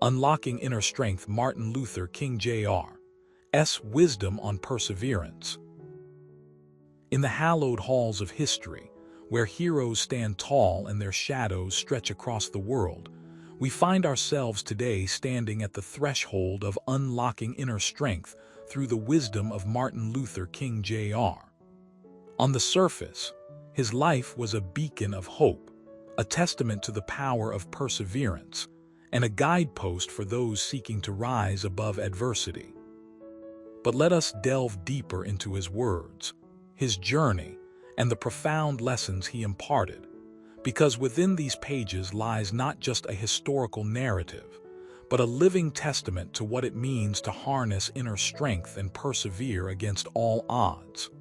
Unlocking Inner Strength, Martin Luther King Jr.'s Wisdom on Perseverance. In the hallowed halls of history, where heroes stand tall and their shadows stretch across the world, we find ourselves today standing at the threshold of unlocking inner strength through the wisdom of Martin Luther King Jr. On the surface, his life was a beacon of hope, a testament to the power of perseverance, and a guidepost for those seeking to rise above adversity. But let us delve deeper into his words, his journey, and the profound lessons he imparted, because within these pages lies not just a historical narrative, but a living testament to what it means to harness inner strength and persevere against all odds.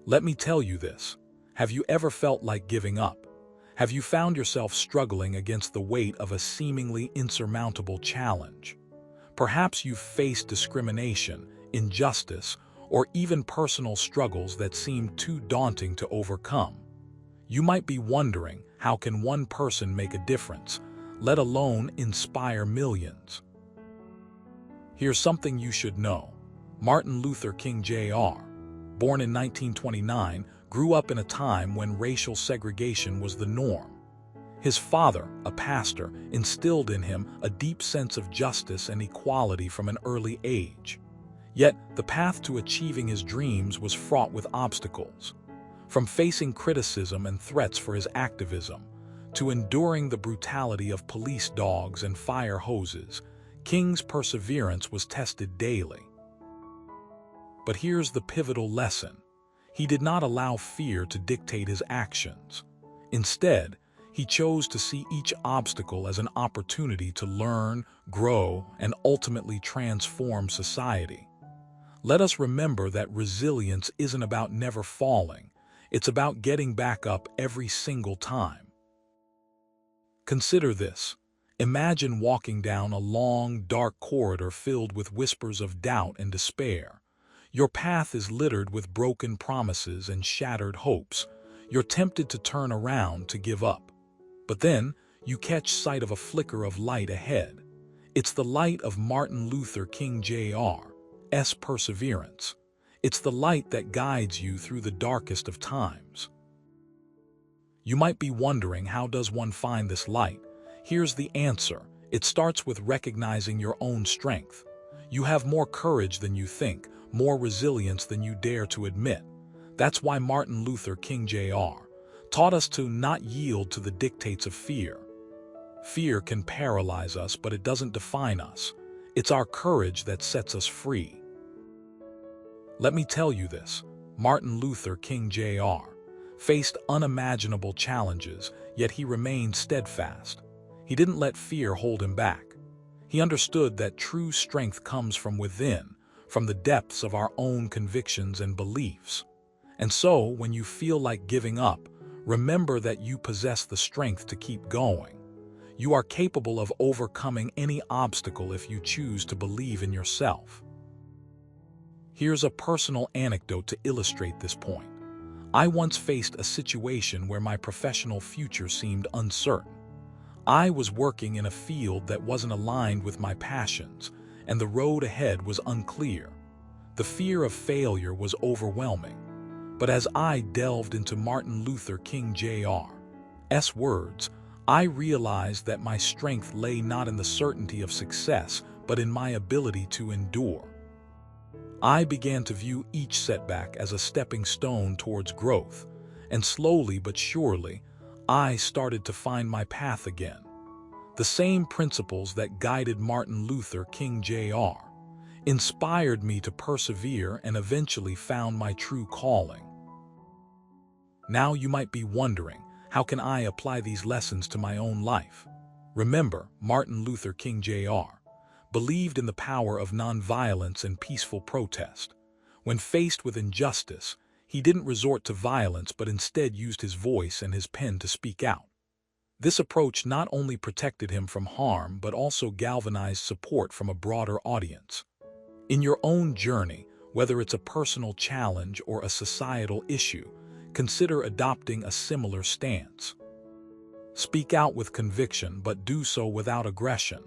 Let me tell you this: have you ever felt like giving up? Have you found yourself struggling against the weight of a seemingly insurmountable challenge? Perhaps you've faced discrimination, injustice, or even personal struggles that seem too daunting to overcome. You might be wondering, how can one person make a difference, let alone inspire millions? Here's something you should know. Martin Luther King Jr., born in 1929, grew up in a time when racial segregation was the norm. His father, a pastor, instilled in him a deep sense of justice and equality from an early age. Yet, the path to achieving his dreams was fraught with obstacles. From facing criticism and threats for his activism, to enduring the brutality of police dogs and fire hoses, King's perseverance was tested daily. But here's the pivotal lesson. He did not allow fear to dictate his actions. Instead, he chose to see each obstacle as an opportunity to learn, grow, and ultimately transform society. Let us remember that resilience isn't about never falling. It's about getting back up every single time. Consider this. Imagine walking down a long, dark corridor filled with whispers of doubt and despair. Your path is littered with broken promises and shattered hopes. You're tempted to turn around, to give up. But then, you catch sight of a flicker of light ahead. It's the light of Martin Luther King Jr.'s perseverance. It's the light that guides you through the darkest of times. You might be wondering, how does one find this light? Here's the answer. It starts with recognizing your own strength. You have more courage than you think, more resilience than you dare to admit. That's why Martin Luther King Jr. taught us to not yield to the dictates of fear. Fear can paralyze us, but it doesn't define us. It's our courage that sets us free. Let me tell you this: Martin Luther King Jr. faced unimaginable challenges, yet he remained steadfast. He didn't let fear hold him back. He understood that true strength comes from within, from the depths of our own convictions and beliefs. And so, when you feel like giving up, remember that you possess the strength to keep going. You are capable of overcoming any obstacle if you choose to believe in yourself. Here's a personal anecdote to illustrate this point. I once faced a situation where my professional future seemed uncertain. I was working in a field that wasn't aligned with my passions, and the road ahead was unclear. The fear of failure was overwhelming. But as I delved into Martin Luther King Jr.'s words, I realized that my strength lay not in the certainty of success, but in my ability to endure. I began to view each setback as a stepping stone towards growth, and slowly but surely, I started to find my path again. The same principles that guided Martin Luther King Jr. inspired me to persevere and eventually found my true calling. Now you might be wondering, how can I apply these lessons to my own life? Remember, Martin Luther King Jr. believed in the power of nonviolence and peaceful protest. When faced with injustice, he didn't resort to violence but instead used his voice and his pen to speak out. This approach not only protected him from harm but also galvanized support from a broader audience. In your own journey, whether it's a personal challenge or a societal issue, consider adopting a similar stance. Speak out with conviction, but do so without aggression.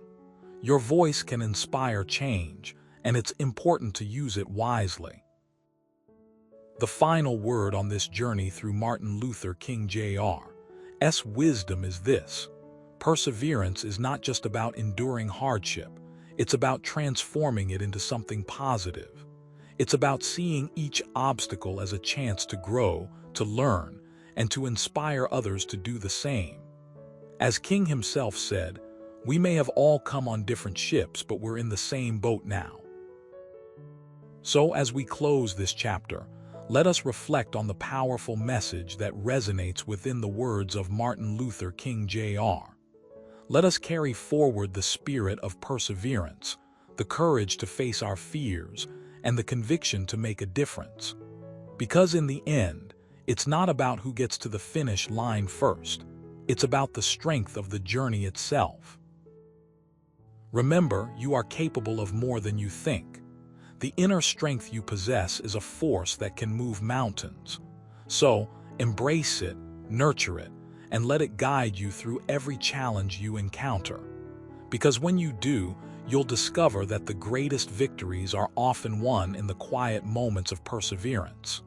Your voice can inspire change, and it's important to use it wisely. The final word on this journey through Martin Luther King Jr.'s wisdom is this: perseverance is not just about enduring hardship, it's about transforming it into something positive. It's about seeing each obstacle as a chance to grow, to learn, and to inspire others to do the same. As King himself said, "We may have all come on different ships, but we're in the same boat now." So as we close this chapter, let us reflect on the powerful message that resonates within the words of Martin Luther King Jr. Let us carry forward the spirit of perseverance, the courage to face our fears, and the conviction to make a difference. Because in the end, it's not about who gets to the finish line first. It's about the strength of the journey itself. Remember, you are capable of more than you think. The inner strength you possess is a force that can move mountains. So, embrace it, nurture it, and let it guide you through every challenge you encounter. Because when you do, you'll discover that the greatest victories are often won in the quiet moments of perseverance.